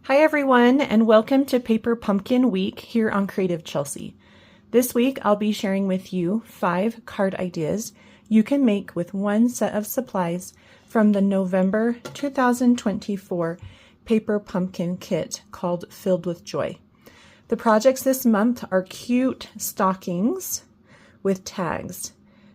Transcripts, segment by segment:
Hi everyone, and welcome to Paper Pumpkin Week here on Creative Chelsey. This week I'll be sharing with you 5 card ideas you can make with one set of supplies from the November 2024 Paper Pumpkin Kit called Filled with Joy. The projects this month are cute stockings with tags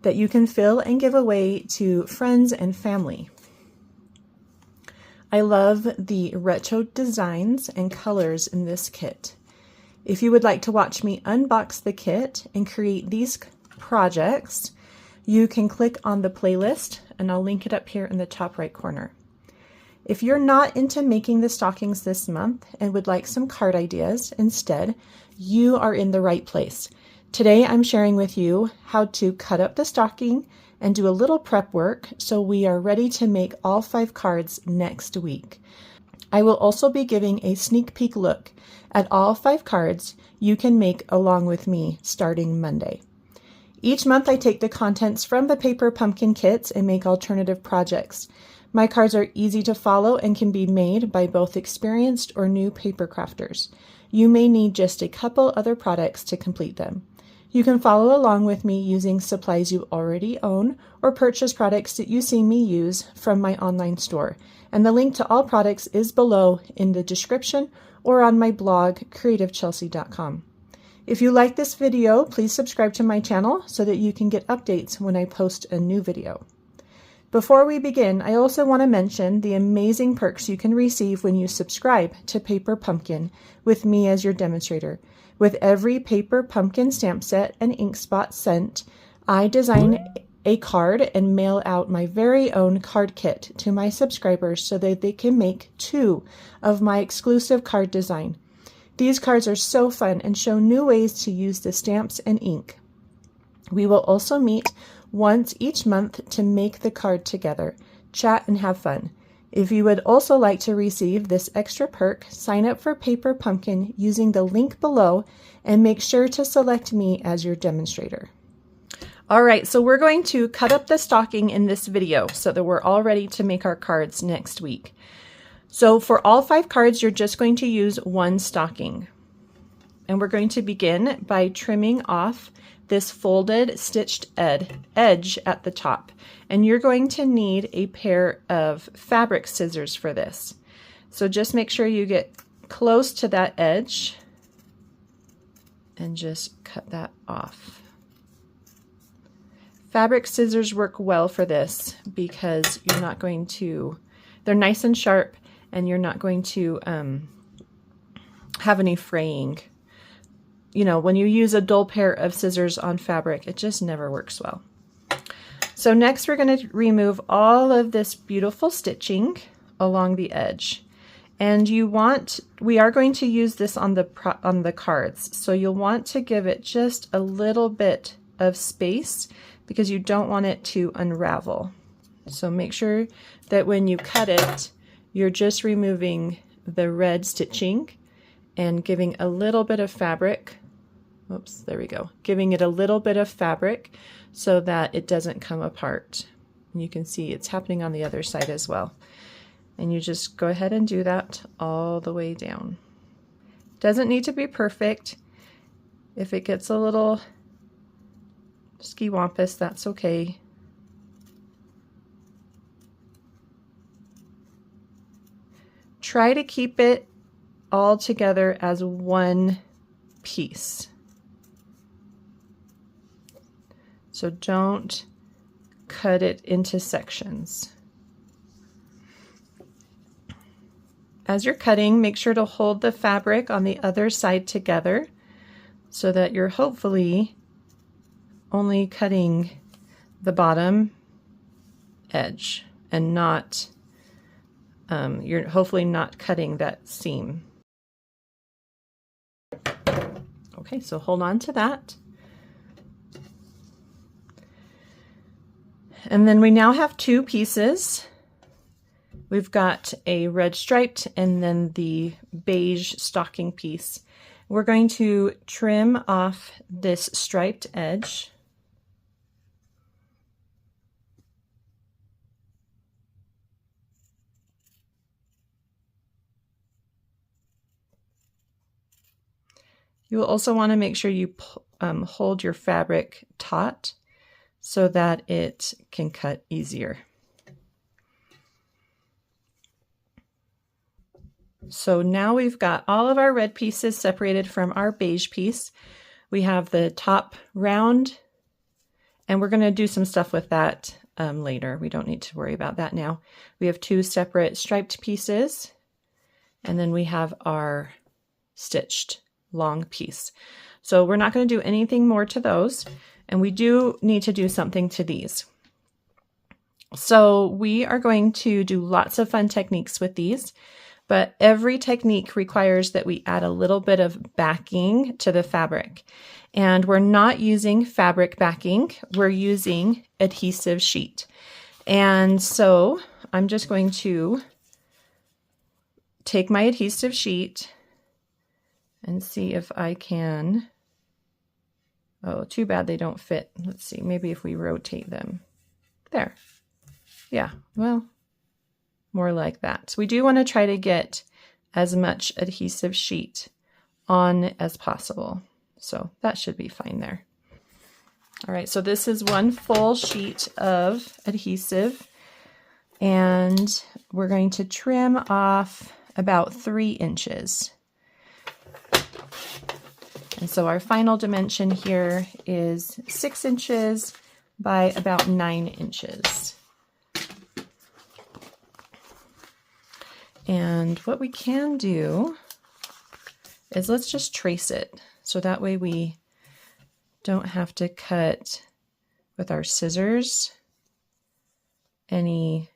that you can fill and give away to friends and family. I love the retro designs and colors in this kit. If you would like to watch me unbox the kit and create these projects, you can click on the playlist and I'll link it up here in the top right corner. If you're not into making the stockings this month and would like some card ideas instead, you are in the right place. Today I'm sharing with you how to cut up the stocking and do a little prep work so we are ready to make all 5 cards next week. I will also be giving a sneak peek look at all 5 cards you can make along with me starting Monday. Each month I take the contents from the Paper Pumpkin kits and make alternative projects. My cards are easy to follow and can be made by both experienced or new paper crafters. You may need just a couple other products to complete them. You can follow along with me using supplies you already own or purchase products that you see me use from my online store. And the link to all products is below in the description or on my blog, creativechelsey.com. If you like this video, please subscribe to my channel so that you can get updates when I post a new video. Before we begin, I also want to mention the amazing perks you can receive when you subscribe to Paper Pumpkin with me as your demonstrator. With every Paper Pumpkin stamp set and ink spot sent, I design a card and mail out my very own card kit to my subscribers so that they can make 2 of my exclusive card design. These cards are so fun and show new ways to use the stamps and ink. We will also meet once each month to make the card together, chat, and have fun. If you would also like to receive this extra perk, sign up for Paper Pumpkin using the link below and make sure to select me as your demonstrator. All right, so we're going to cut up the stocking in this video so that we're all ready to make our cards next week. So for all 5 cards, you're just going to use one stocking. And we're going to begin by trimming off this folded stitched edge at the top. And you're going to need a pair of fabric scissors for this. So just make sure you get close to that edge and just cut that off. Fabric scissors work well for this because you're not going to, they're nice and sharp and you're not going to have any fraying. You know, when you use a dull pair of scissors on fabric, it just never works well. So next we're going to remove all of this beautiful stitching along the edge. And we are going to use this on the cards. So you'll want to give it just a little bit of space because you don't want it to unravel. So make sure that when you cut it, you're just removing the red stitching and giving a little bit of fabric. Oops, there we go. Giving it a little bit of fabric so that it doesn't come apart. And you can see it's happening on the other side as well. And you just go ahead and do that all the way down. Doesn't need to be perfect. If it gets a little ski-wampus, that's okay. Try to keep it all together as one piece. So don't cut it into sections. As you're cutting, make sure to hold the fabric on the other side together so that you're hopefully only cutting the bottom edge and not, you're hopefully not cutting that seam. Okay, so hold on to that. And then we now have 2 pieces. We've got a red striped and then the beige stocking piece. We're going to trim off this striped edge. You will also want to make sure you hold your fabric taut so that it can cut easier. So now we've got all of our red pieces separated from our beige piece. We have the top round, and we're going to do some stuff with that later. We don't need to worry about that now. We have two separate striped pieces, and then we have our stitched long piece. So we're not going to do anything more to those, and we do need to do something to these. So we are going to do lots of fun techniques with these, but every technique requires that we add a little bit of backing to the fabric. And we're not using fabric backing, we're using adhesive sheet. And so I'm just going to take my adhesive sheet and see if I can, oh, too bad they don't fit. Let's see, maybe if we rotate them. There. Yeah, well, more like that. So we do want to try to get as much adhesive sheet on as possible. So that should be fine there. All right, so this is one full sheet of adhesive, and we're going to trim off about 3 inches. And so our final dimension here is 6 inches by about 9 inches. And what we can do is let's just trace it. So that way we don't have to cut with our scissors any,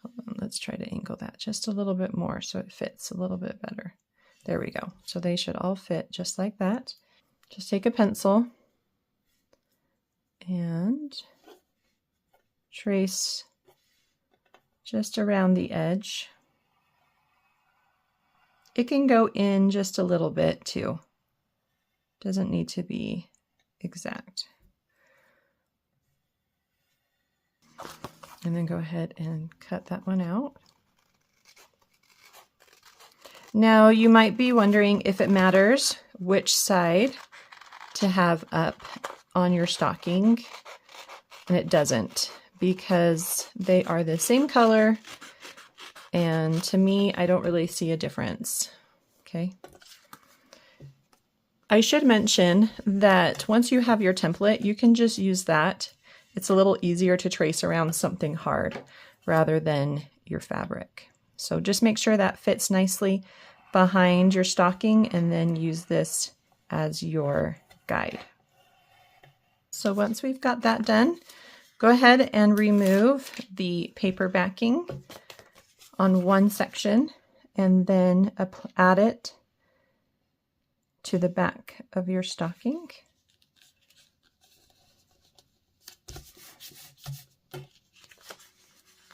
hold on, let's try to angle that just a little bit more so it fits a little bit better. There we go. So they should all fit just like that. Just take a pencil and trace just around the edge. It can go in just a little bit too. Doesn't need to be exact. And then go ahead and cut that one out. Now you might be wondering if it matters which side to have up on your stocking, and it doesn't, because they are the same color, and to me, I don't really see a difference. Okay. I should mention that once you have your template, you can just use that. It's a little easier to trace around something hard rather than your fabric. So just make sure that fits nicely behind your stocking, and then use this as your guide. So once we've got that done, go ahead and remove the paper backing on one section, and then add it to the back of your stocking.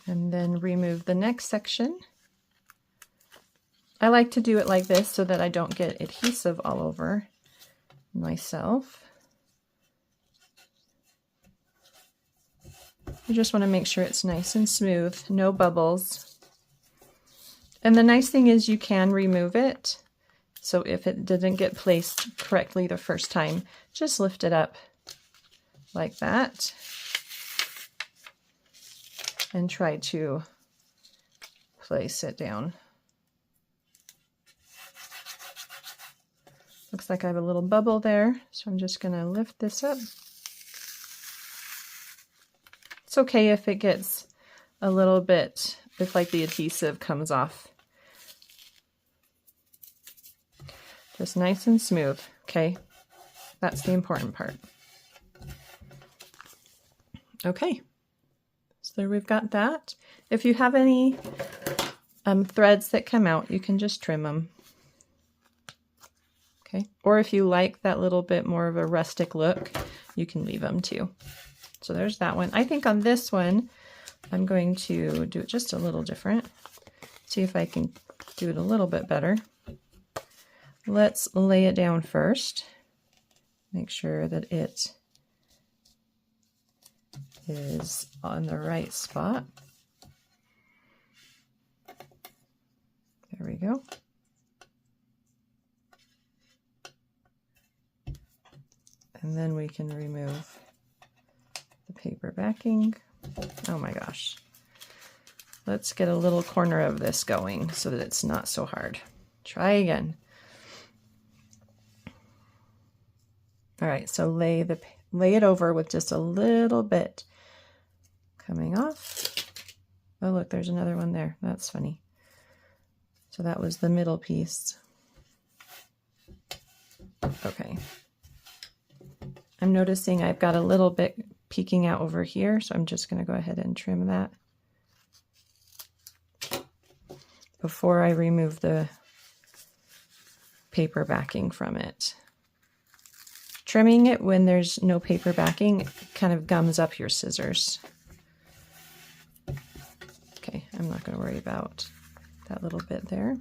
And then remove the next section. I like to do it like this so that I don't get adhesive all over myself. You just want to make sure it's nice and smooth, no bubbles. And the nice thing is you can remove it. So if it didn't get placed correctly the first time, just lift it up like that and try to place it down. Looks like I have a little bubble there, so I'm just going to lift this up. It's okay if it gets a little bit, if like the adhesive comes off. Just nice and smooth, okay? That's the important part. Okay, so there we've got that. If you have any threads that come out, you can just trim them. Okay, or if you like that little bit more of a rustic look, you can leave them too. So there's that one. I think on this one, I'm going to do it just a little different. See if I can do it a little bit better. Let's lay it down first. Make sure that it is on the right spot. There we go. And then we can remove the paper backing. Oh my gosh. Let's get a little corner of this going so that it's not so hard. Try again. All right, so lay it over with just a little bit coming off. Oh, look, there's another one there. That's funny. So that was the middle piece. Okay. I'm noticing I've got a little bit peeking out over here, so I'm just going to go ahead and trim that before I remove the paper backing from it. Trimming it when there's no paper backing kind of gums up your scissors. Okay, I'm not going to worry about that little bit there.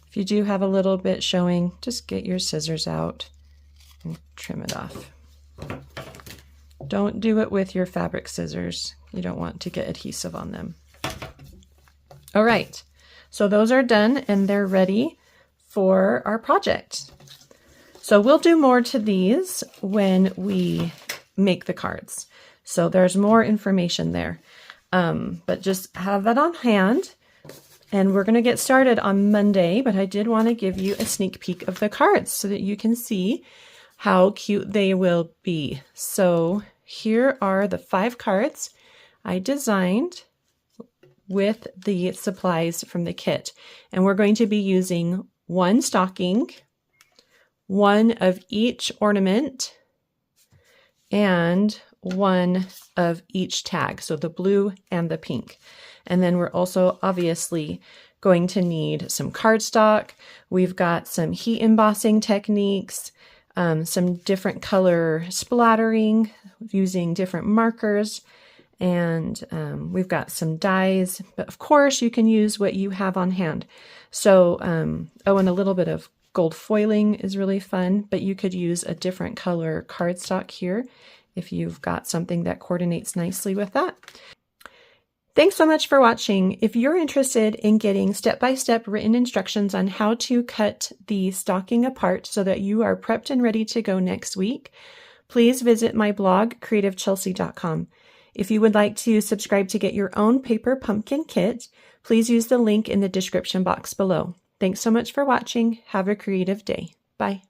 If you do have a little bit showing, just get your scissors out and trim it off. Don't do it with your fabric scissors. You don't want to get adhesive on them. All right, so those are done and they're ready for our project. So we'll do more to these when we make the cards. So there's more information there, but just have that on hand. And we're going to get started on Monday, but I did want to give you a sneak peek of the cards so that you can see how cute they will be. So here are the 5 cards I designed with the supplies from the kit. And we're going to be using 1 stocking, 1 of each ornament, and 1 of each tag, so the blue and the pink. And then we're also obviously going to need some cardstock. We've got some heat embossing techniques, some different color splattering using different markers, and we've got some dies, but of course you can use what you have on hand. So, oh, and a little bit of gold foiling is really fun, but you could use a different color cardstock here if you've got something that coordinates nicely with that. Thanks so much for watching. If you're interested in getting step-by-step written instructions on how to cut the stocking apart so that you are prepped and ready to go next week, please visit my blog, creativechelsey.com. If you would like to subscribe to get your own paper pumpkin kit, please use the link in the description box below. Thanks so much for watching. Have a creative day. Bye.